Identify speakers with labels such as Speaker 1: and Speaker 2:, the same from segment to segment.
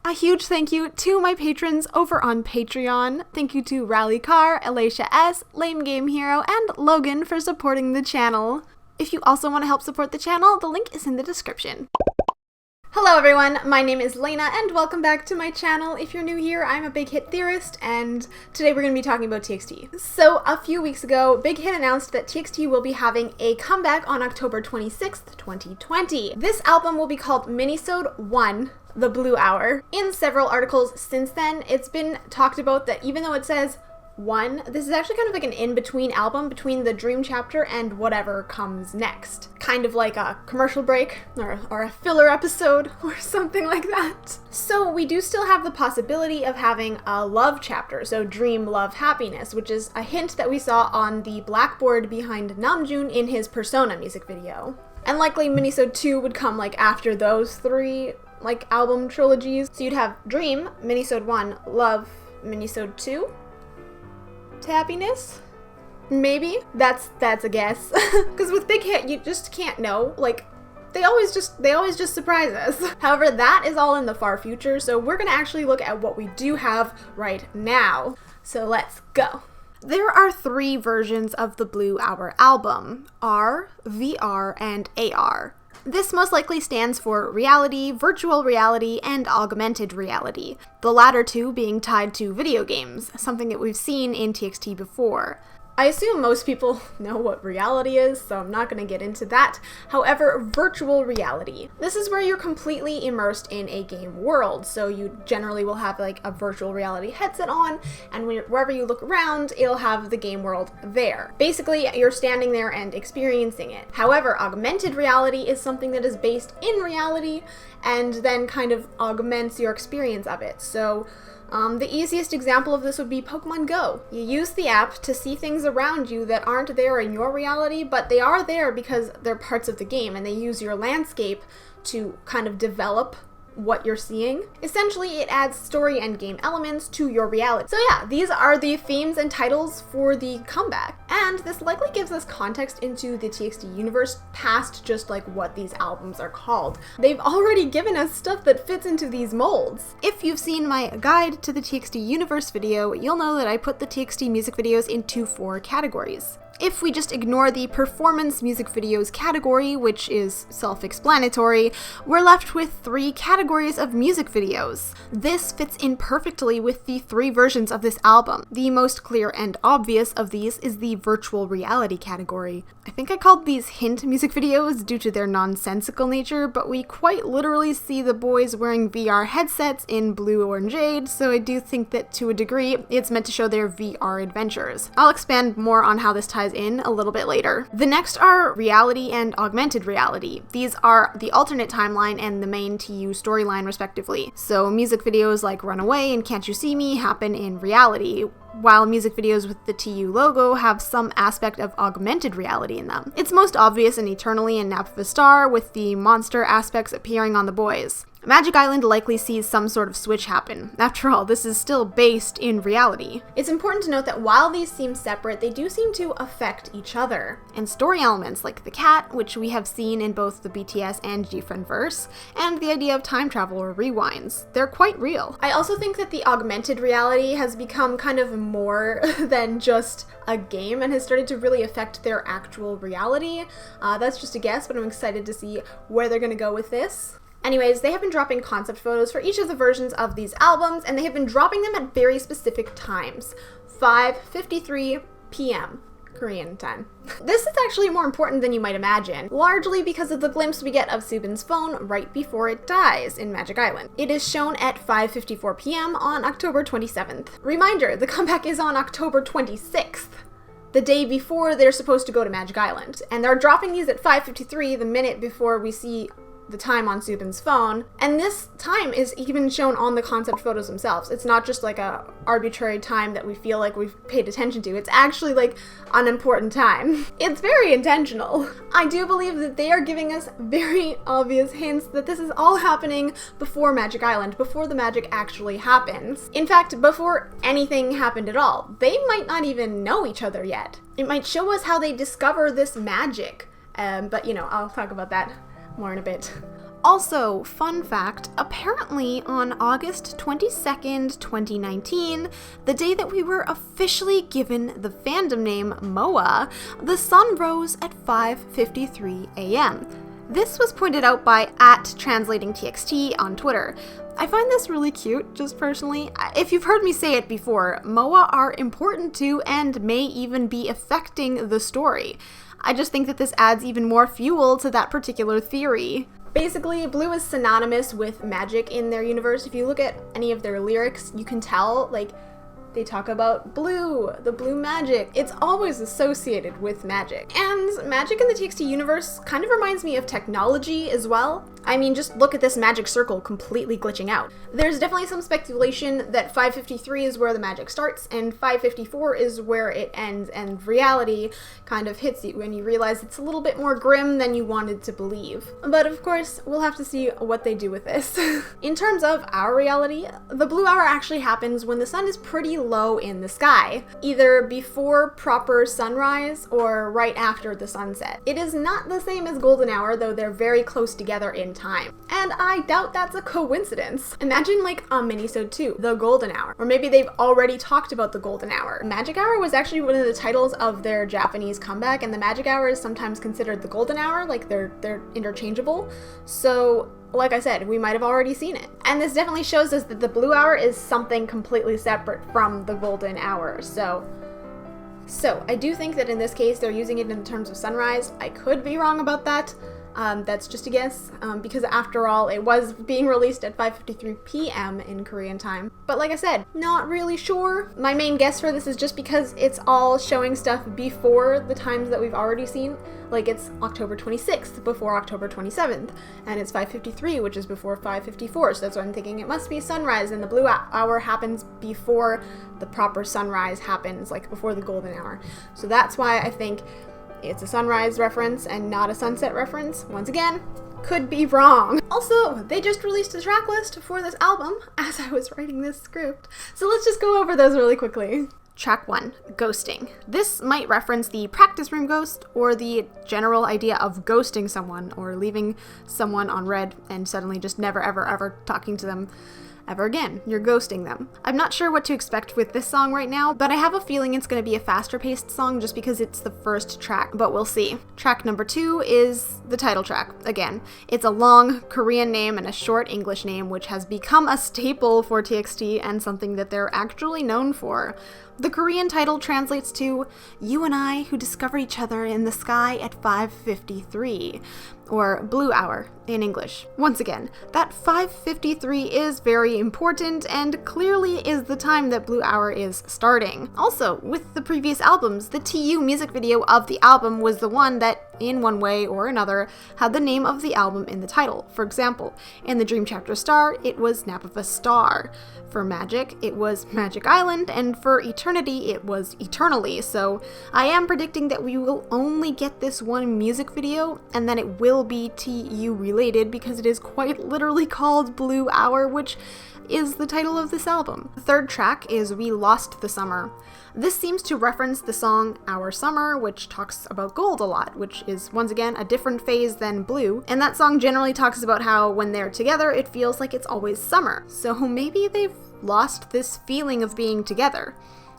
Speaker 1: A huge thank you to my patrons over on Patreon. Thank you to Rally Car, Alacia S, Lame Game Hero, and Logan for supporting the channel. If you also want to help support the channel, the link is in the description. Hello everyone, my name is Lena and welcome back to my channel. If you're new here, I'm a Big Hit theorist and today we're going to be talking about TXT. So a few weeks ago, Big Hit announced that TXT will be having a comeback on October 26th, 2020. This album will be called Minisode 1, The Blue Hour. In several articles since then, it's been talked about that even though it says 1, this is actually kind of like an in-between album between the Dream chapter and whatever comes next. Kind of like a commercial break or a filler episode or something like that. So we do still have the possibility of having a love chapter, so Dream, Love, Happiness, which is a hint that we saw on the blackboard behind Namjoon in his Persona music video. And likely Minisode 2 would come like after those three like album trilogies. So you'd have Dream, Minisode 1, Love, Minisode 2, Happiness? Maybe? That's a guess. Because with Big Hit, you just can't know. Like, they always just surprise us. However, that is all in the far future, so we're gonna actually look at what we do have right now. So let's go. There are 3 versions of the Blue Hour album: R, VR, and AR. This most likely stands for reality, virtual reality, and augmented reality, the latter 2 being tied to video games, something that we've seen in TXT before. I assume most people know what reality is, so I'm not going to get into that. However, virtual reality. This is where you're completely immersed in a game world, so you generally will have like a virtual reality headset on, and wherever you look around, it'll have the game world there. Basically, you're standing there and experiencing it. However, augmented reality is something that is based in reality and then kind of augments your experience of it. So the easiest example of this would be Pokemon Go. You use the app to see things around you that aren't there in your reality, but they are there because they're parts of the game, and they use your landscape to kind of develop what you're seeing. Essentially, it adds story and game elements to your reality. So yeah, these are the themes and titles for the comeback. And this likely gives us context into the TXT universe past just like what these albums are called. They've already given us stuff that fits into these molds. If you've seen my guide to the TXT universe video, you'll know that I put the TXT music videos into 4 categories. If we just ignore the performance music videos category, which is self-explanatory, we're left with 3 categories of music videos. This fits in perfectly with the 3 versions of this album. The most clear and obvious of these is the virtual reality category. I think I called these hint music videos due to their nonsensical nature, but we quite literally see the boys wearing VR headsets in Blue or Jade, so I do think that to a degree it's meant to show their VR adventures. I'll expand more on how this ties in a little bit later. The next are reality and augmented reality. These are the alternate timeline and the main TU storyline respectively. So music videos like Runaway and Can't You See Me happen in reality, while music videos with the TU logo have some aspect of augmented reality in them. It's most obvious in Eternally and Nap of a Star, with the monster aspects appearing on the boys. Magic Island likely sees some sort of switch happen. After all, this is still based in reality. It's important to note that while these seem separate, they do seem to affect each other. And story elements like the cat, which we have seen in both the BTS and GFriend verse, and the idea of time travel or rewinds, they're quite real. I also think that the augmented reality has become kind of more than just a game and has started to really affect their actual reality. That's just a guess, but I'm excited to see where they're gonna go with this. Anyways, they have been dropping concept photos for each of the versions of these albums, and they have been dropping them at very specific times. 5:53 p.m. Korean time. This is actually more important than you might imagine, largely because of the glimpse we get of Subin's phone right before it dies in Magic Island. It is shown at 5:54 p.m. on October 27th. Reminder, the comeback is on October 26th. The day before they're supposed to go to Magic Island. And they're dropping these at 5:53, the minute before we see the time on Subin's phone, and this time is even shown on the concept photos themselves. It's not just like a arbitrary time that we feel like we've paid attention to. It's actually like an important time. It's very intentional. I do believe that they are giving us very obvious hints that this is all happening before Magic Island, before the magic actually happens. In fact, before anything happened at all. They might not even know each other yet. It might show us how they discover this magic, but you know, I'll talk about that more in a bit. Also, fun fact, apparently on August 22nd, 2019, the day that we were officially given the fandom name MOA, the sun rose at 5:53 a.m. This was pointed out by @translatingtxt on Twitter. I find this really cute, just personally. If you've heard me say it before, MOA are important to and may even be affecting the story. I just think that this adds even more fuel to that particular theory. Basically, blue is synonymous with magic in their universe. If you look at any of their lyrics, you can tell, like, they talk about blue, the blue magic. It's always associated with magic. And magic in the TXT universe kind of reminds me of technology as well. I mean, just look at this magic circle completely glitching out. There's definitely some speculation that 553 is where the magic starts and 554 is where it ends, and reality kind of hits you when you realize it's a little bit more grim than you wanted to believe. But of course, we'll have to see what they do with this. In terms of our reality, the blue hour actually happens when the sun is pretty low in the sky, either before proper sunrise or right after the sunset. It is not the same as golden hour, though they're very close together in time. And I doubt that's a coincidence. Imagine like a Minisode 2, the golden hour. Or maybe they've already talked about the golden hour. Magic hour was actually one of the titles of their Japanese comeback, and the magic hour is sometimes considered the golden hour, like they're interchangeable. So like I said, we might have already seen it. And this definitely shows us that the blue hour is something completely separate from the golden hour. So I do think that in this case, they're using it in terms of sunrise. I could be wrong about that. That's just a guess, because after all, it was being released at 5:53 p.m. in Korean time. But like I said, not really sure. My main guess for this is just because it's all showing stuff before the times that we've already seen. Like it's October 26th before October 27th, and it's 5:53, which is before 5:54, so that's why I'm thinking it must be sunrise, and the blue hour happens before the proper sunrise happens, like before the golden hour. So that's why I think it's a sunrise reference and not a sunset reference. Once again, could be wrong. Also, they just released a track list for this album as I was writing this script. So let's just go over those really quickly. Track 1, Ghosting. This might reference the practice room ghost or the general idea of ghosting someone or leaving someone on red and suddenly just never ever talking to them ever again. You're ghosting them. I'm not sure what to expect with this song right now, but I have a feeling it's going to be a faster paced song just because it's the first track, but we'll see. Track number 2 is the title track. Again, it's a long Korean name and a short English name, which has become a staple for TXT and something that they're actually known for. The Korean title translates to "You and I who discover each other in the sky at 5:53, or Blue Hour in English. Once again, that 5:53 is very important and clearly is the time that Blue Hour is starting. Also, with the previous albums, the TU music video of the album was the one that, in one way or another, had the name of the album in the title. For example, in the Dream Chapter Star, it was Snap of a Star. For Magic, it was Magic Island, and for Eternity, it was Eternally. So I am predicting that we will only get this one music video, and then it will be TU related because it is quite literally called Blue Hour, which is the title of this album. The third track is We Lost the Summer. This seems to reference the song Our Summer, which talks about gold a lot, which is, once again, a different phase than blue. And that song generally talks about how when they're together, it feels like it's always summer. So maybe they've lost this feeling of being together.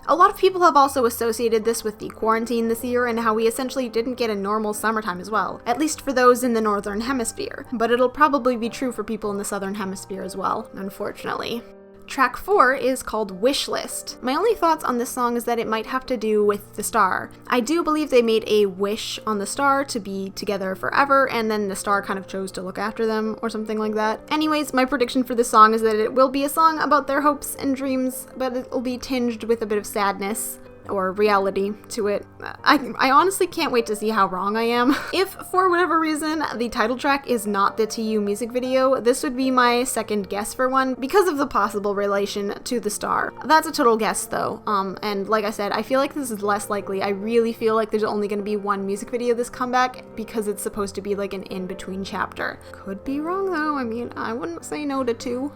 Speaker 1: A lot of people have also associated this with the quarantine this year and how we essentially didn't get a normal summertime as well, at least for those in the northern hemisphere, but it'll probably be true for people in the southern hemisphere as well, unfortunately. Track 4 is called Wish List. My only thoughts on this song is that it might have to do with the star. I do believe they made a wish on the star to be together forever, and then the star kind of chose to look after them, or something like that. Anyways, my prediction for this song is that it will be a song about their hopes and dreams, but it will be tinged with a bit of sadness or reality to it. I honestly can't wait to see how wrong I am. If, for whatever reason, the title track is not the TU music video, this would be my second guess for one because of the possible relation to the star. That's a total guess though, and like I said, I feel like this is less likely. I really feel like there's only going to be one music video this comeback because it's supposed to be like an in-between chapter. Could be wrong though, I mean, I wouldn't say no to 2.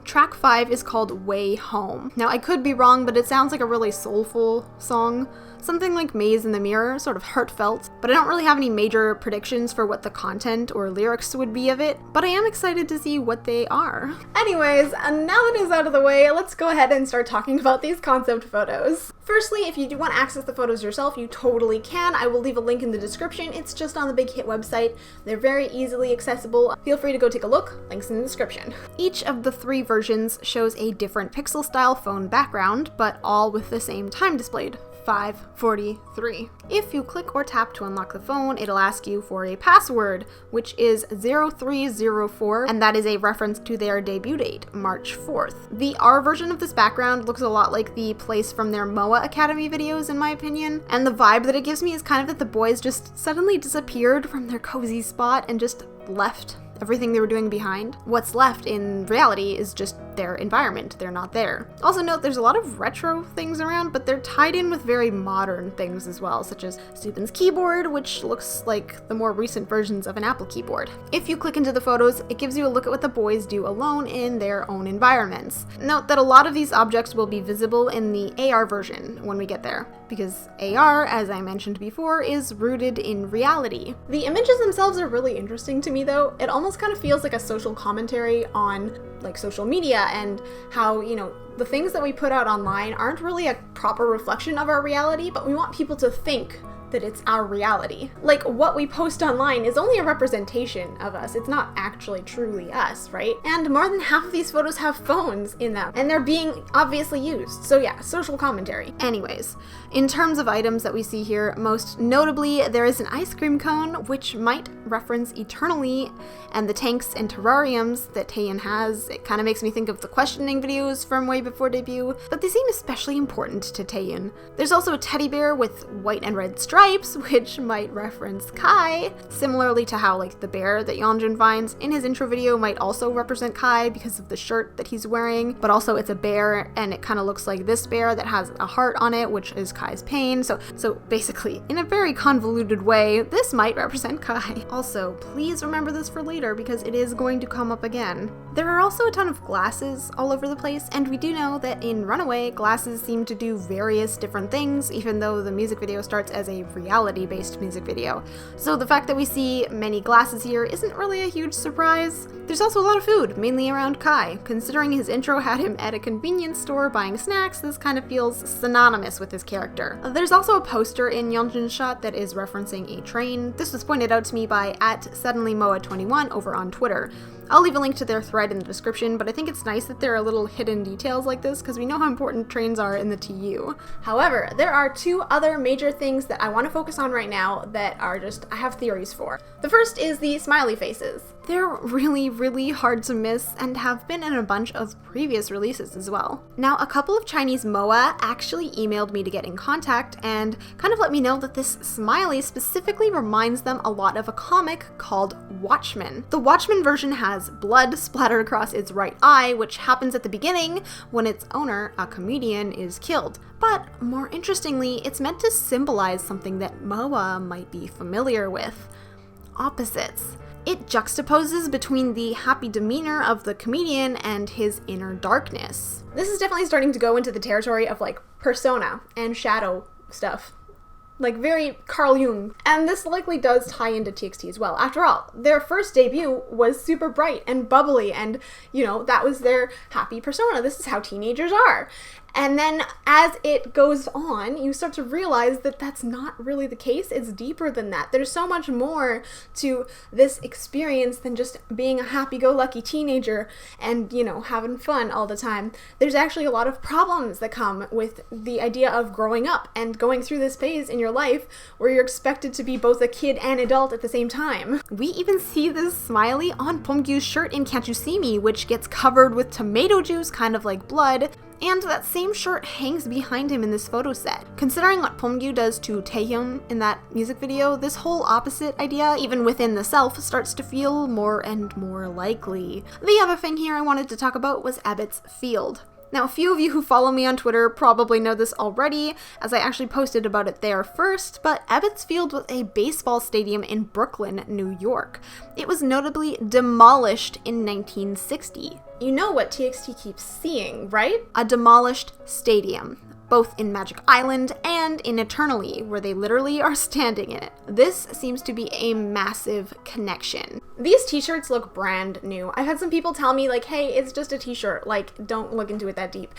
Speaker 1: Track 5 is called Way Home. Now, I could be wrong, but it sounds like a really soulful song. Something like Maze in the Mirror, sort of heartfelt, but I don't really have any major predictions for what the content or lyrics would be of it, but I am excited to see what they are. Anyways, now that it's out of the way, let's go ahead and start talking about these concept photos. Firstly, if you do want to access the photos yourself, you totally can. I will leave a link in the description. It's just on the Big Hit website. They're very easily accessible. Feel free to go take a look. Links in the description. Each of the 3 versions shows a different pixel style phone background, but all with the same time displayed. 5:43. If you click or tap to unlock the phone, it'll ask you for a password, which is 0304, and that is a reference to their debut date, March 4th. The R version of this background looks a lot like the place from their MOA Academy videos, in my opinion, and the vibe that it gives me is kind of that the boys just suddenly disappeared from their cozy spot and just left everything they were doing behind. What's left in reality is just their environment. They're not there. Also note there's a lot of retro things around, but they're tied in with very modern things as well, such as Stupin's keyboard, which looks like the more recent versions of an Apple keyboard. If you click into the photos, it gives you a look at what the boys do alone in their own environments. Note that a lot of these objects will be visible in the AR version when we get there, because AR, as I mentioned before, is rooted in reality. The images themselves are really interesting to me though. It almost kind of feels like a social commentary on like social media and how, you know, the things that we put out online aren't really a proper reflection of our reality, but we want people to think that it's our reality. Like, what we post online is only a representation of us. It's not actually truly us, right? And more than half of these photos have phones in them, and they're being obviously used. So yeah, social commentary. Anyways, in terms of items that we see here, most notably, there is an ice cream cone, which might reference Eternally, and the tanks and terrariums that Taeyeon has. It kind of makes me think of the questioning videos from way before debut, but they seem especially important to Taeyeon. There's also a teddy bear with white and red stripes, which might reference Kai, similarly to how like the bear that Yeonjun finds in his intro video might also represent Kai because of the shirt that he's wearing, but also it's a bear and it kind of looks like this bear that has a heart on it, which is Kai's pain. So basically, in a very convoluted way, this might represent Kai. Also, please remember this for later because it is going to come up again. There are also a ton of glasses all over the place, and we do know that in Runaway, glasses seem to do various different things, even though the music video starts as a reality-based music video. So the fact that we see many glasses here isn't really a huge surprise. There's also a lot of food, mainly around Kai. Considering his intro had him at a convenience store buying snacks, this kind of feels synonymous with his character. There's also a poster in Yeonjun's shot that is referencing a train. This was pointed out to me by @SuddenlyMoa21 over on Twitter. I'll leave a link to their thread in the description, but I think it's nice that there are little hidden details like this because we know how important trains are in the TU. However, there are 2 other major things that I want to focus on right now that are just, I have theories for. The first is the smiley faces. They're really hard to miss and have been in a bunch of previous releases as well. Now, a couple of Chinese MOA actually emailed me to get in contact and kind of let me know that this smiley specifically reminds them a lot of a comic called Watchmen. The Watchmen version has blood splattered across its right eye, which happens at the beginning when its owner, a comedian, is killed. But more interestingly, it's meant to symbolize something that MOA might be familiar with: opposites. It juxtaposes between the happy demeanor of the comedian and his inner darkness. This is definitely starting to go into the territory of like persona and shadow stuff. Like very Carl Jung. And this likely does tie into TXT as well. After all, their first debut was super bright and bubbly and, you know, that was their happy persona. This is how teenagers are. And then as it goes on, you start to realize that that's not really the case. It's deeper than that. There's so much more to this experience than just being a happy-go-lucky teenager and, you know, having fun all the time. There's actually a lot of problems that come with the idea of growing up and going through this phase in your life where you're expected to be both a kid and adult at the same time. We even see this smiley on Pomgyu's shirt in Can't You See Me, which gets covered with tomato juice, kind of like blood. And that same shirt hangs behind him in this photo set. Considering what Pomgyu does to Taehyun in that music video, this whole opposite idea, even within the self, starts to feel more and more likely. The other thing here I wanted to talk about was Abbott's Field. Now, a few of you who follow me on Twitter probably know this already, as I actually posted about it there first, but Abbott's Field was a baseball stadium in Brooklyn, New York. It was notably demolished in 1960. you know what TXT keeps seeing, right? A demolished stadium, both in Magic Island and in Eternally, where they literally are standing in it. This seems to be a massive connection. These t-shirts look brand new. I've had some people tell me like, hey, it's just a t-shirt, like, don't look into it that deep.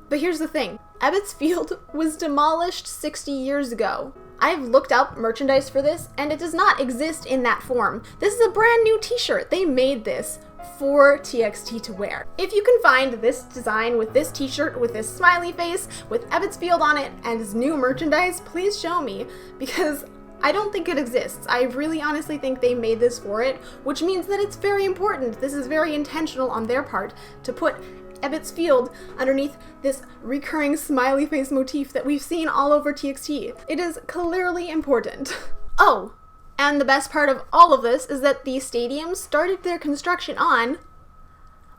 Speaker 1: But here's the thing, Ebbets Field was demolished 60 years ago. I've looked up merchandise for this, and it does not exist in that form. This is a brand new t-shirt. They made this for TXT to wear. If you can find this design with this t-shirt, with this smiley face, with Ebbets Field on it, and his new merchandise, please show me, because I don't think it exists. I really honestly think they made this for it, which means that it's very important. This is very intentional on their part to put Ebbets Field underneath this recurring smiley face motif that we've seen all over TXT. It is clearly important. Oh, and the best part of all of this is that these stadiums started their construction on,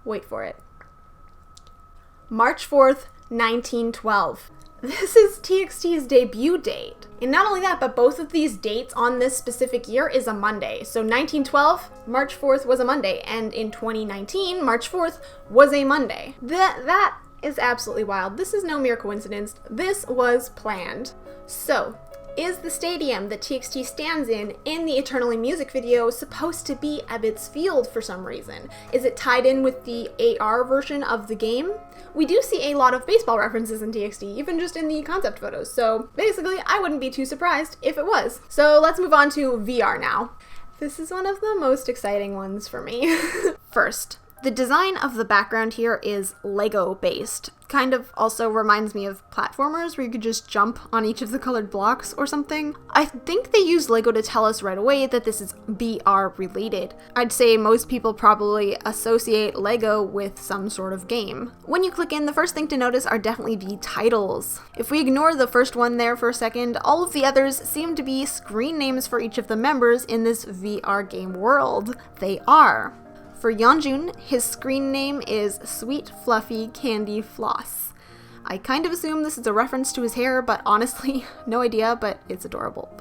Speaker 1: wait for it, March 4th, 1912. This is TXT's debut date. And not only that, but both of these dates on this specific year is a Monday. So 1912, March 4th was a Monday, and in 2019, March 4th was a Monday. That is absolutely wild. This is no mere coincidence. This was planned. So, is the stadium that TXT stands in the Eternally music video supposed to be Ebbets Field for some reason? Is it tied in with the AR version of the game? We do see a lot of baseball references in TXT, even just in the concept photos, so basically I wouldn't be too surprised if it was. So let's move on to VR now. This is one of the most exciting ones for me. First, the design of the background here is Lego based. Kind of also reminds me of platformers where you could just jump on each of the colored blocks or something. I think they used Lego to tell us right away that this is VR related. I'd say most people probably associate Lego with some sort of game. When you click in, the first thing to notice are definitely the titles. If we ignore the first one there for a second, all of the others seem to be screen names for each of the members in this VR game world. They are. For Yeonjun, his screen name is Sweet Fluffy Candy Floss. I kind of assume this is a reference to his hair, but honestly, no idea, but it's adorable.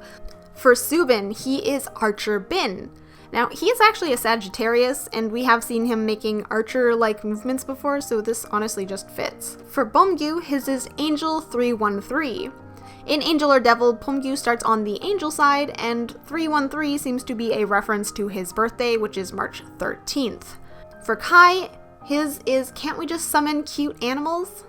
Speaker 1: For Subin, he is Archer Bin. Now, he is actually a Sagittarius, and we have seen him making Archer-like movements before, so this honestly just fits. For Bomgyu, his is Angel 313. In Angel or Devil, Pomgyu starts on the angel side, and 313 seems to be a reference to his birthday, which is March 13th. For Kai, his is Can't We Just Summon Cute Animals?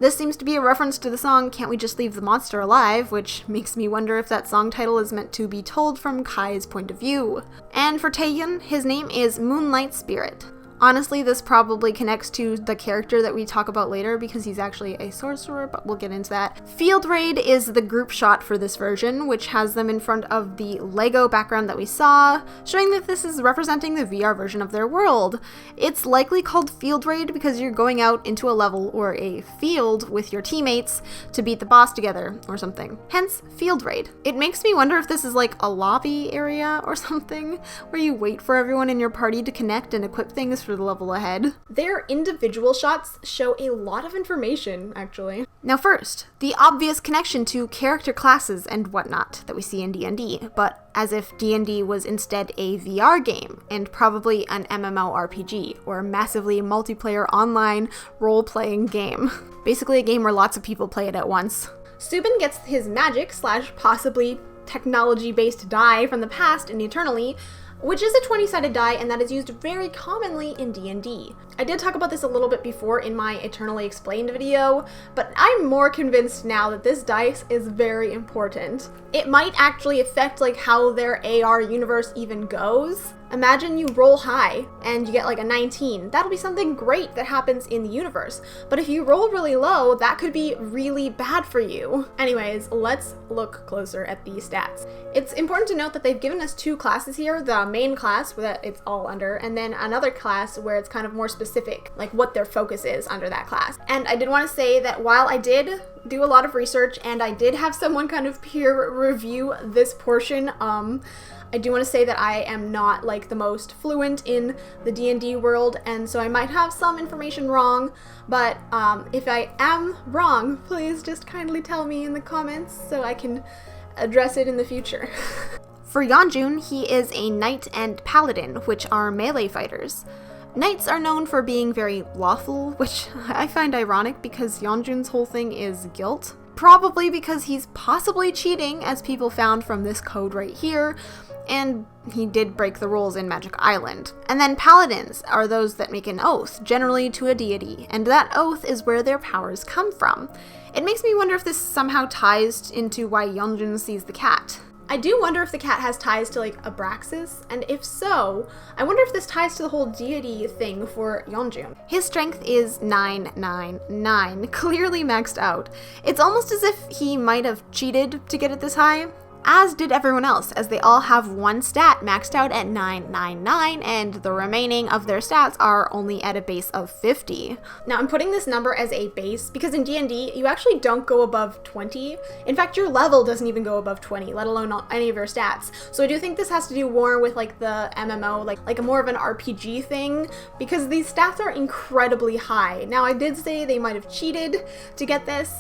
Speaker 1: This seems to be a reference to the song Can't We Just Leave the Monster Alive, which makes me wonder if that song title is meant to be told from Kai's point of view. And for Taeyun, his name is Moonlight Spirit. Honestly, this probably connects to the character that we talk about later because he's actually a sorcerer, but we'll get into that. Field Raid is the group shot for this version, which has them in front of the Lego background that we saw, showing that this is representing the VR version of their world. It's likely called Field Raid because you're going out into a level or a field with your teammates to beat the boss together or something. Hence, Field Raid. It makes me wonder if this is like a lobby area or something, where you wait for everyone in your party to connect and equip things for the level ahead. Their individual shots show a lot of information, actually. Now first, the obvious connection to character classes and whatnot that we see in D&D, but as if D&D was instead a VR game, and probably an MMORPG, or a massively multiplayer online role-playing game. Basically a game where lots of people play it at once. Subin gets his magic / possibly technology-based die from the past in Eternally, which is a 20-sided die, and that is used very commonly in D&D. I did talk about this a little bit before in my Eternally Explained video, but I'm more convinced now that this dice is very important. It might actually affect like how their AR universe even goes. Imagine you roll high and you get like a 19. That'll be something great that happens in the universe. But if you roll really low, that could be really bad for you. Anyways, let's look closer at these stats. It's important to note that they've given us two classes here, the main class that it's all under, and then another class where it's kind of more specific, like what their focus is under that class. And I did want to say that while I did do a lot of research and I did have someone kind of peer review this portion, I do want to say that I am not like the most fluent in the D&D world, and so I might have some information wrong, but if I am wrong, please just kindly tell me in the comments so I can address it in the future. For Yeonjun, he is a knight and paladin, which are melee fighters. Knights are known for being very lawful, which I find ironic because Yeonjun's whole thing is guilt. Probably because he's possibly cheating, as people found from this code right here, and he did break the rules in Magic Island. And then paladins are those that make an oath, generally to a deity, and that oath is where their powers come from. It makes me wonder if this somehow ties into why Yeonjun sees the cat. I do wonder if the cat has ties to like Abraxas, and if so, I wonder if this ties to the whole deity thing for Yeonjun. His strength is 999, clearly maxed out. It's almost as if he might have cheated to get it this high, as did everyone else, as they all have one stat maxed out at 999, and the remaining of their stats are only at a base of 50. Now, I'm putting this number as a base because in D&D, you actually don't go above 20. In fact, your level doesn't even go above 20, let alone any of your stats. So I do think this has to do more with like the MMO, like a more of an RPG thing, because these stats are incredibly high. Now, I did say they might have cheated to get this,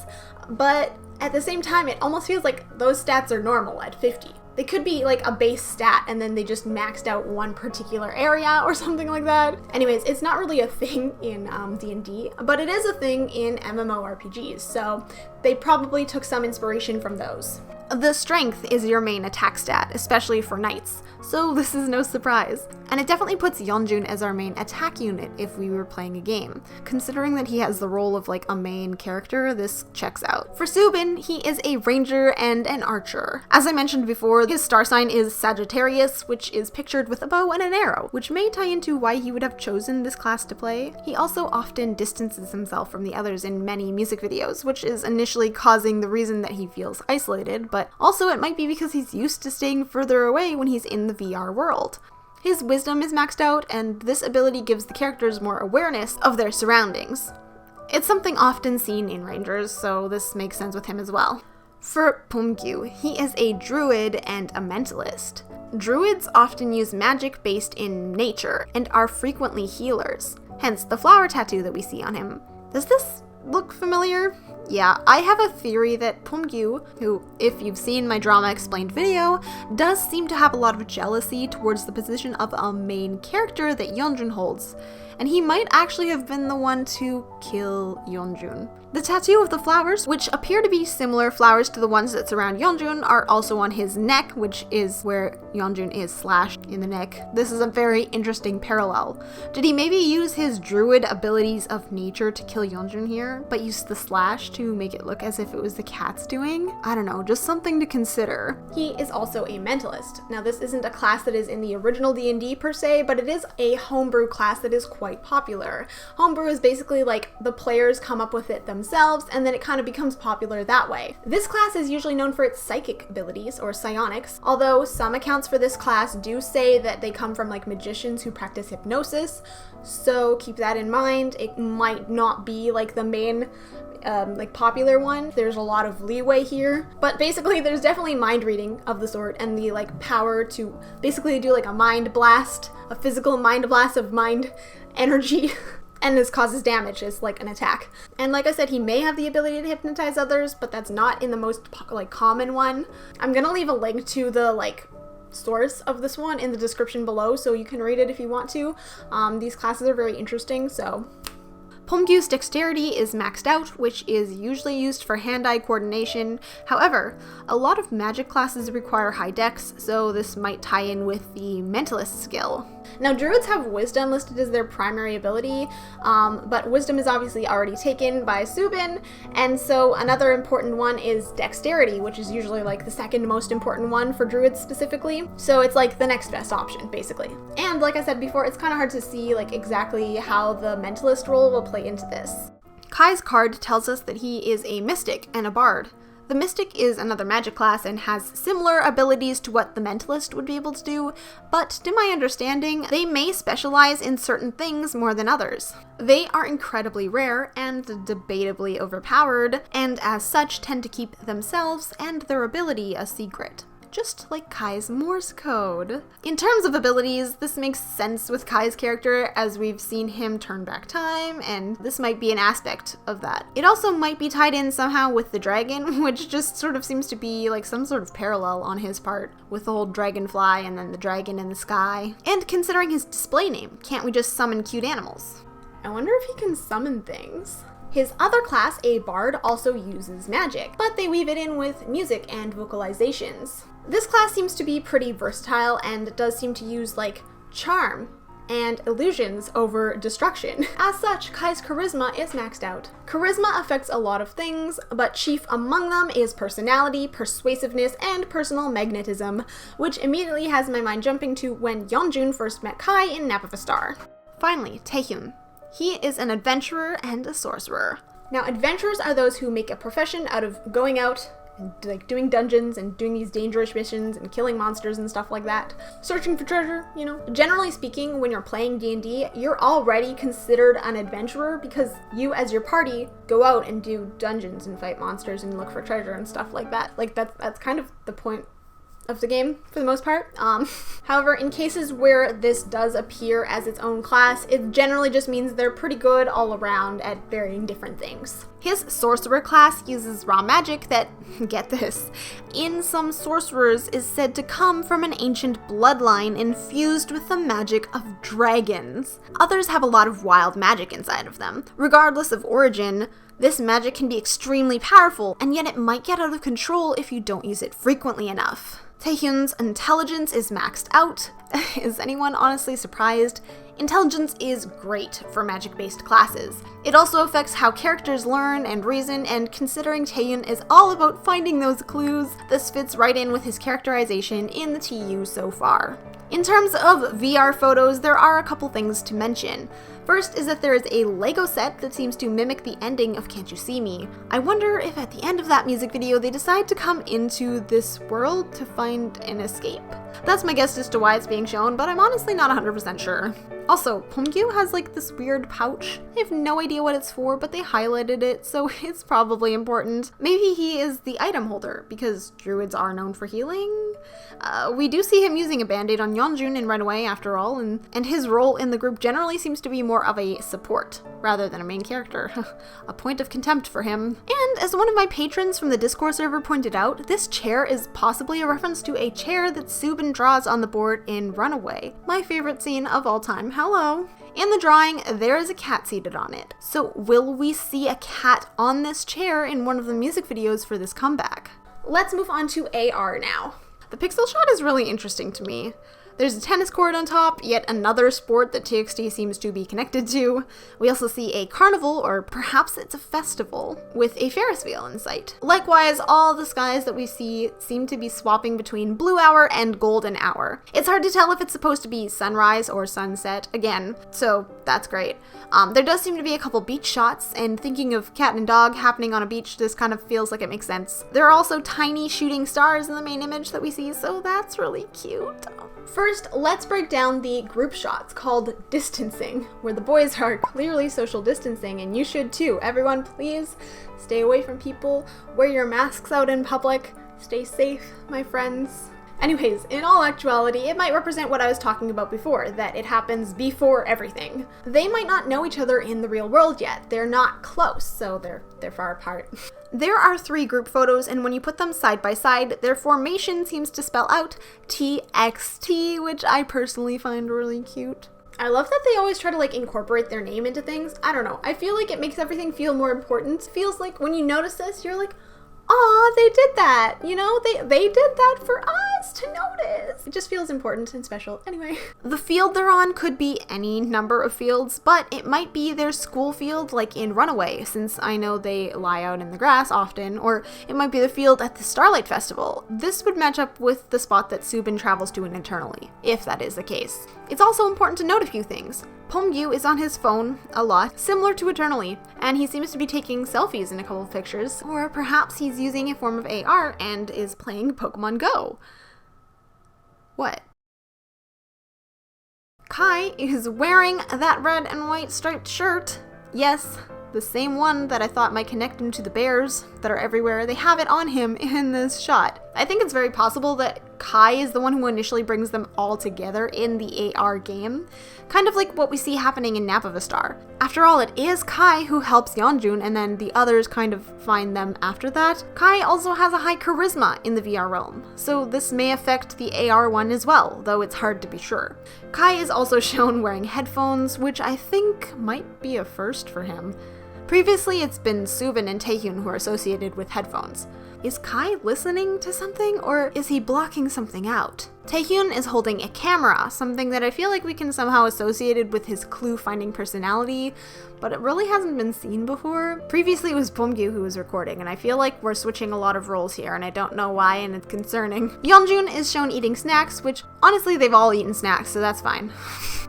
Speaker 1: but at the same time, it almost feels like those stats are normal at 50. They could be like a base stat and then they just maxed out one particular area or something like that. Anyways, it's not really a thing in D&D, but it is a thing in MMORPGs, so they probably took some inspiration from those. The strength is your main attack stat, especially for knights, so this is no surprise. And it definitely puts Yeonjun as our main attack unit if we were playing a game. Considering that he has the role of like a main character, this checks out. For Subin, he is a ranger and an archer. As I mentioned before, his star sign is Sagittarius, which is pictured with a bow and an arrow, which may tie into why he would have chosen this class to play. He also often distances himself from the others in many music videos, which is initially causing the reason that he feels isolated, but also it might be because he's used to staying further away when he's in the VR world. His wisdom is maxed out, and this ability gives the characters more awareness of their surroundings. It's something often seen in rangers, so this makes sense with him as well. For Pumgyu, he is a druid and a mentalist. Druids often use magic based in nature and are frequently healers, hence the flower tattoo that we see on him. Does this look familiar? Yeah, I have a theory that Pumgyu, who, if you've seen my Drama Explained video, does seem to have a lot of jealousy towards the position of a main character that Yeonjun holds, and he might actually have been the one to kill Yeonjun. The tattoo of the flowers, which appear to be similar flowers to the ones that surround Yeonjun, are also on his neck, which is where Yeonjun is slashed in the neck. This is a very interesting parallel. Did he maybe use his druid abilities of nature to kill Yeonjun here, but use the slash to make it look as if it was the cat's doing? I don't know, just something to consider. He is also a mentalist. Now, this isn't a class that is in the original D&D per se, but it is a homebrew class that is quite popular. Homebrew is basically like the players come up with it themselves, and then it kind of becomes popular that way. This class is usually known for its psychic abilities, or psionics, although some accounts for this class do say that they come from like magicians who practice hypnosis, so keep that in mind. It might not be like the main like popular one. There's a lot of leeway here, but basically there's definitely mind reading of the sort and the like power to basically do like a mind blast, a physical mind blast of mind energy. And this causes damage as like an attack. And like I said, he may have the ability to hypnotize others, but that's not in the most like common one. I'm gonna leave a link to the like source of this one in the description below, so you can read it if you want to. These classes are very interesting, so. Pumgyu's dexterity is maxed out, which is usually used for hand-eye coordination. However, a lot of magic classes require high dex, so this might tie in with the mentalist skill. Now, druids have wisdom listed as their primary ability, but wisdom is obviously already taken by Subin, and so another important one is dexterity, which is usually like the second most important one for druids specifically. So it's like the next best option, basically. And like I said before, it's kind of hard to see like exactly how the mentalist role will play into this. Kai's card tells us that he is a mystic and a bard. The Mystic is another magic class and has similar abilities to what the Mentalist would be able to do, but to my understanding, they may specialize in certain things more than others. They are incredibly rare and debatably overpowered, and as such tend to keep themselves and their ability a secret. just like Kai's Morse code. In terms of abilities, this makes sense with Kai's character, as we've seen him turn back time, and this might be an aspect of that. It also might be tied in somehow with the dragon, which just sort of seems to be like some sort of parallel on his part, with the whole dragonfly and then the dragon in the sky. And considering his display name, can't we just summon cute animals? I wonder if he can summon things. His other class, a bard, also uses magic, but they weave it in with music and vocalizations. This class seems to be pretty versatile and does seem to use like charm and illusions over destruction. As such, Kai's charisma is maxed out. Charisma affects a lot of things, but chief among them is personality, persuasiveness, and personal magnetism, which immediately has my mind jumping to when Yeonjun first met Kai in Nap of a Star. Finally, Taehyun. He is an adventurer and a sorcerer. Now, adventurers are those who make a profession out of going out and like doing dungeons and doing these dangerous missions and killing monsters and stuff like that. Searching for treasure, you know. Generally speaking, when you're playing D&D, you're already considered an adventurer because you as your party go out and do dungeons and fight monsters and look for treasure and stuff like that. Like that's kind of the point of the game for the most part. However, in cases where this does appear as its own class, it generally just means they're pretty good all around at varying different things. His sorcerer class uses raw magic that, get this, in some sorcerers is said to come from an ancient bloodline infused with the magic of dragons. Others have a lot of wild magic inside of them. Regardless of origin, this magic can be extremely powerful, and yet it might get out of control if you don't use it frequently enough. Taehyun's intelligence is maxed out. Is anyone honestly surprised? Intelligence is great for magic-based classes. It also affects how characters learn and reason, and considering Taehyun is all about finding those clues, this fits right in with his characterization in the TU so far. In terms of VR photos, there are a couple things to mention. First is that there is a Lego set that seems to mimic the ending of Can't You See Me. I wonder if at the end of that music video they decide to come into this world to find an escape. That's my guess as to why it's being shown, but I'm honestly not 100% sure. Also, Pumgyu has like this weird pouch. I have no idea what it's for, but they highlighted it, so it's probably important. Maybe he is the item holder, because druids are known for healing? We do see him using a band-aid on Yeonjun in Runaway after all, and his role in the group generally seems to be more of a support rather than a main character. A point of contempt for him. And as one of my patrons from the Discord server pointed out, this chair is possibly a reference to a chair that Subin draws on the board in Runaway. My favorite scene of all time. Hello. In the drawing, there is a cat seated on it. So will we see a cat on this chair in one of the music videos for this comeback? Let's move on to AR now. The pixel shot is really interesting to me. There's a tennis court on top, yet another sport that TXT seems to be connected to. We also see a carnival, or perhaps it's a festival, with a Ferris wheel in sight. Likewise, all the skies that we see seem to be swapping between blue hour and golden hour. It's hard to tell if it's supposed to be sunrise or sunset again, so that's great. There does seem to be a couple beach shots, and thinking of cat and dog happening on a beach, this kind of feels like it makes sense. There are also tiny shooting stars in the main image that we see, so that's really cute. First, let's break down the group shots called distancing, where the boys are clearly social distancing, and you should too. Everyone, please stay away from people, wear your masks out in public, stay safe, my friends. Anyways, in all actuality, it might represent what I was talking about before, that it happens before everything. They might not know each other in the real world yet. They're not close, so they're far apart. There are 3 group photos, and when you put them side by side, their formation seems to spell out TXT, which I personally find really cute. I love that they always try to like incorporate their name into things. I don't know. I feel like it makes everything feel more important. It feels like when you notice this, you're like, aw, they did that, you know? They did that for us to notice. It just feels important and special. Anyway. The field they're on could be any number of fields, but it might be their school field like in Runaway, since I know they lie out in the grass often, or it might be the field at the Starlight Festival. This would match up with the spot that Subin travels to internally, if that is the case. It's also important to note a few things. Pumgyu is on his phone a lot, similar to Eternally, and he seems to be taking selfies in a couple of pictures, or perhaps he's using a form of AR and is playing Pokemon Go. What? Kai is wearing that red and white striped shirt. Yes, the same one that I thought might connect him to the bears. that are everywhere, they have it on him in this shot. I think it's very possible that Kai is the one who initially brings them all together in the AR game, kind of like what we see happening in Nap of a Star. After all, it is Kai who helps Yeonjun, and then the others kind of find them after that. Kai also has a high charisma in the VR realm, so this may affect the AR one as well, though it's hard to be sure. Kai is also shown wearing headphones, which I think might be a first for him. Previously, it's been Subin and Taehyun who are associated with headphones. Is Kai listening to something, or is he blocking something out? Taehyun is holding a camera, something that I feel like we can somehow associate with his clue-finding personality, but it really hasn't been seen before. Previously it was Beomgyu who was recording, and I feel like we're switching a lot of roles here, and I don't know why, and it's concerning. Yeonjun is shown eating snacks, which honestly they've all eaten snacks, so that's fine.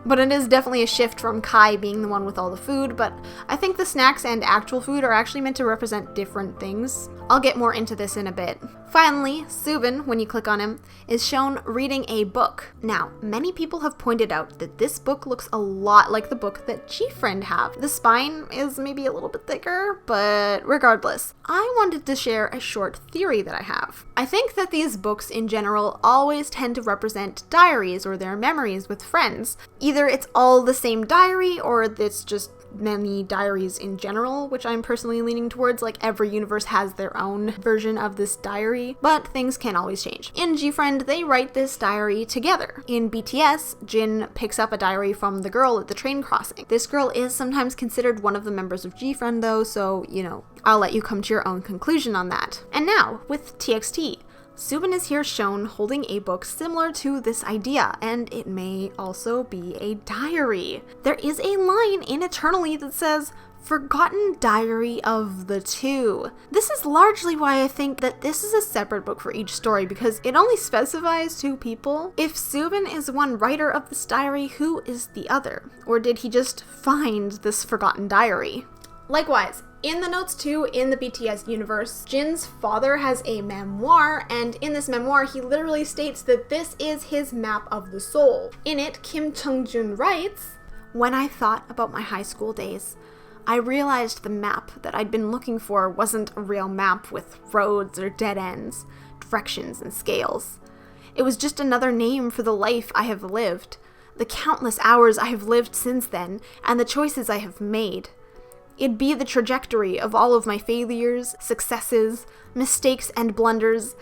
Speaker 1: But it is definitely a shift from Kai being the one with all the food, but I think the snacks and actual food are actually meant to represent different things. I'll get more into this in a bit. Finally, Subin, when you click on him, is shown reading a book. Now, many people have pointed out that this book looks a lot like the book that G-Friend have. The spine is maybe a little bit thicker, but regardless, I wanted to share a short theory that I have. I think that these books in general always tend to represent diaries or their memories with friends. Either it's all the same diary, or it's just many diaries in general, which I'm personally leaning towards, like every universe has their own version of this diary, but things can always change. In G-Friend, they write this diary together. In BTS, Jin picks up a diary from the girl at the train crossing. This girl is sometimes considered one of the members of G-Friend though, so, you know, I'll let you come to your own conclusion on that. And now, with TXT. Subin is here shown holding a book similar to this idea, and it may also be a diary. There is a line in Eternally that says, "Forgotten Diary of the Two." This is largely why I think that this is a separate book for each story, because it only specifies two people. If Subin is one writer of this diary, who is the other? Or did he just find this forgotten diary? Likewise, in the notes too, in the BTS universe, Jin's father has a memoir, and in this memoir, he literally states that this is his map of the soul. In it, Kim Chung-jun writes, "When I thought about my high school days, I realized the map that I'd been looking for wasn't a real map with roads or dead ends, directions and scales. It was just another name for the life I have lived, the countless hours I have lived since then, and the choices I have made. It'd be the trajectory of all of my failures, successes, mistakes, and blunders,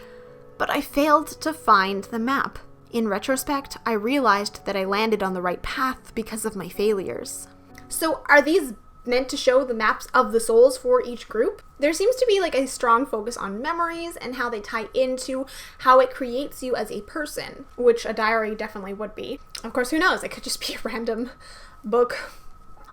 Speaker 1: but I failed to find the map. In retrospect, I realized that I landed on the right path because of my failures." So are these meant to show the maps of the souls for each group? There seems to be like a strong focus on memories and how they tie into how it creates you as a person, which a diary definitely would be. Of course, who knows? It could just be a random book.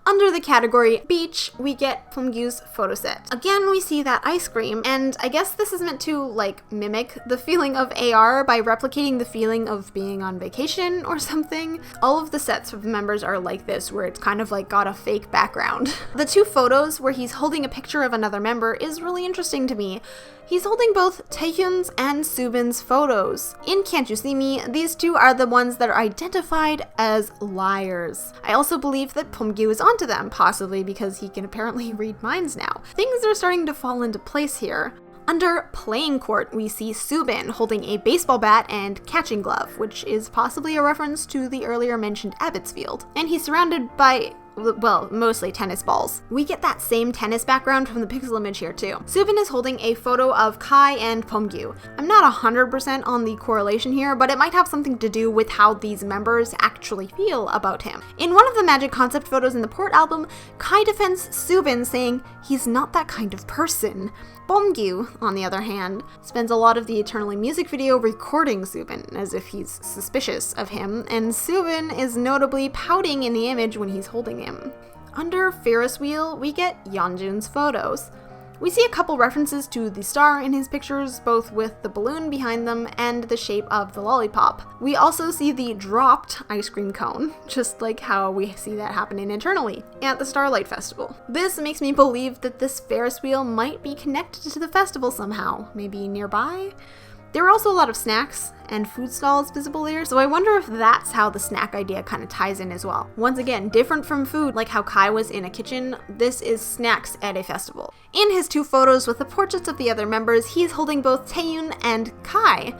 Speaker 1: Under the category Beach, we get Beomgyu's photo set. Again, we see that ice cream, and I guess this is meant to, like, mimic the feeling of AR by replicating the feeling of being on vacation or something. All of the sets of the members are like this, where it's kind of like got a fake background. The two photos where he's holding a picture of another member is really interesting to me. He's holding both Taehyun's and Subin's photos. In Can't You See Me, these two are the ones that are identified as liars. I also believe that Beomgyu is onto them, possibly because he can apparently read minds now. Things are starting to fall into place here. Under Playing Court, we see Subin holding a baseball bat and catching glove, which is possibly a reference to the earlier mentioned Abbott's Field. And he's surrounded by, well, mostly tennis balls. We get that same tennis background from the pixel image here too. Subin is holding a photo of Kai and Beomgyu. I'm not 100% on the correlation here, but it might have something to do with how these members actually feel about him. In one of the magic concept photos in the Port album, Kai defends Subin, saying he's not that kind of person. Beomgyu, on the other hand, spends a lot of the Eternally music video recording Subin, as if he's suspicious of him, and Subin is notably pouting in the image when he's holding him. Under Ferris Wheel, we get Yeonjun's photos. We see a couple references to the star in his pictures, both with the balloon behind them and the shape of the lollipop. We also see the dropped ice cream cone, just like how we see that happen in Eternally, at the Starlight Festival. This makes me believe that this Ferris wheel might be connected to the festival somehow, maybe nearby? There were also a lot of snacks and food stalls visible there, so I wonder if that's how the snack idea kind of ties in as well. Once again, different from food, like how Kai was in a kitchen, this is snacks at a festival. In his 2 photos with the portraits of the other members, he's holding both Taeyoon and Kai.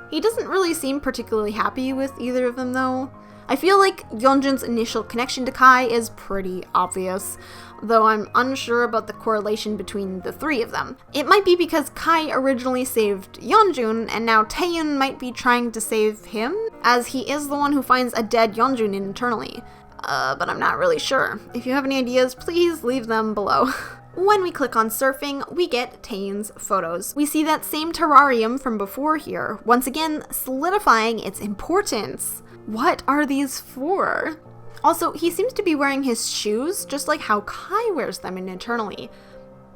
Speaker 1: He doesn't really seem particularly happy with either of them though. I feel like Yeonjun's initial connection to Kai is pretty obvious, though I'm unsure about the correlation between the 3 of them. It might be because Kai originally saved Yeonjun, and now Taeyoon might be trying to save him, as he is the one who finds a dead Yeonjun internally. But I'm not really sure. If you have any ideas, please leave them below. When we click on surfing, we get Taeyoon's photos. We see that same terrarium from before here, once again solidifying its importance. What are these for? Also, he seems to be wearing his shoes, just like how Kai wears them internally.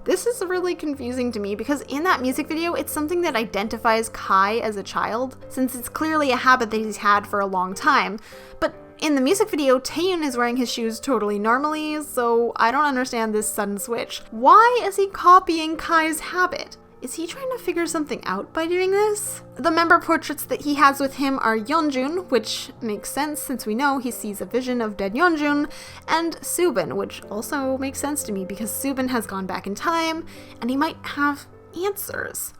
Speaker 1: This is really confusing to me because in that music video, it's something that identifies Kai as a child, since it's clearly a habit that he's had for a long time. But in the music video, Taeyoon is wearing his shoes totally normally, so I don't understand this sudden switch. Why is he copying Kai's habit? Is he trying to figure something out by doing this? The member portraits that he has with him are Yeonjun, which makes sense since we know he sees a vision of dead Yeonjun, and Subin, which also makes sense to me because Subin has gone back in time and he might have answers.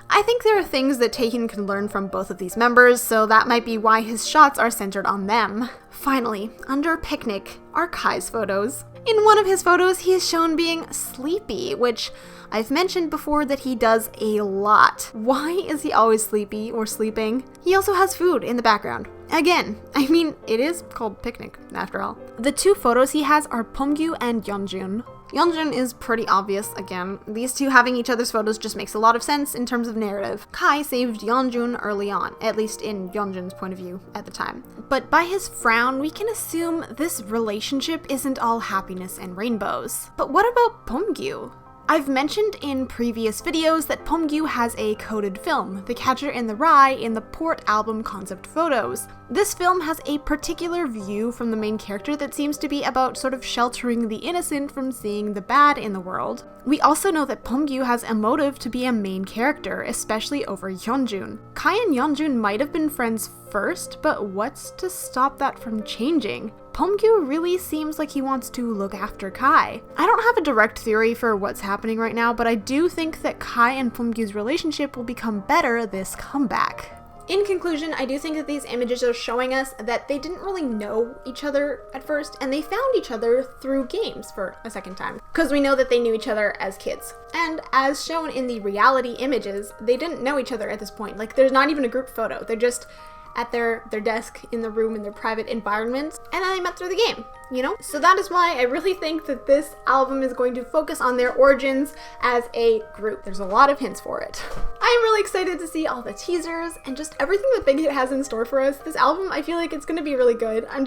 Speaker 1: I think there are things that Taehyun can learn from both of these members, so that might be why his shots are centered on them. Finally, under picnic are Kai's photos. In one of his photos, he is shown being sleepy, which I've mentioned before that he does a lot. Why is he always sleepy or sleeping? He also has food in the background. Again, I mean, it is called picnic, after all. The 2 photos he has are Pyeonggu and Yeonjun. Yeonjun is pretty obvious again. These 2 having each other's photos just makes a lot of sense in terms of narrative. Kai saved Yeonjun early on, at least in Yeonjun's point of view at the time. But by his frown, we can assume this relationship isn't all happiness and rainbows. But what about Pyeonggu? I've mentioned in previous videos that Pyeonggu has a coded film, The Catcher in the Rye, in the Port album concept photos. This film has a particular view from the main character that seems to be about sort of sheltering the innocent from seeing the bad in the world. We also know that Pyeonggu has a motive to be a main character, especially over Yeonjun. Kai and Yeonjun might have been friends first, but what's to stop that from changing? Pyeonggu really seems like he wants to look after Kai. I don't have a direct theory for what's happening right now, but I do think that Kai and Pyeonggu's relationship will become better this comeback. In conclusion, I do think that these images are showing us that they didn't really know each other at first, and they found each other through games for a second time, because we know that they knew each other as kids. And as shown in the reality images, they didn't know each other at this point. Like, there's not even a group photo. They're just at their desk in the room in their private environments, and then they met through the game, you know? So that is why I really think that this album is going to focus on their origins as a group. There's a lot of hints for it. I am really excited to see all the teasers and just everything that Big Hit has in store for us. This album, I feel like it's gonna be really good. I'm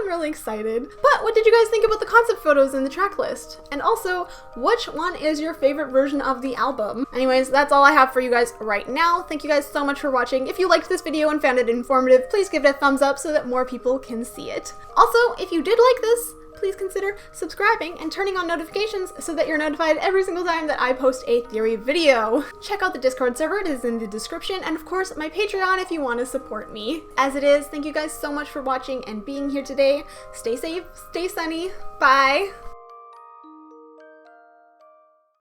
Speaker 1: really excited. But what did you guys think about the concept photos in the track list? And also, which one is your favorite version of the album? Anyways, that's all I have for you guys right now. Thank you guys so much for watching. If you liked this video and found it informative, please give it a thumbs up so that more people can see it. Also, if you did like this, please consider subscribing and turning on notifications so that you're notified every single time that I post a theory video. Check out the Discord server, it is in the description, and of course my Patreon if you want to support me. As it is, thank you guys so much for watching and being here today. Stay safe, stay sunny, bye!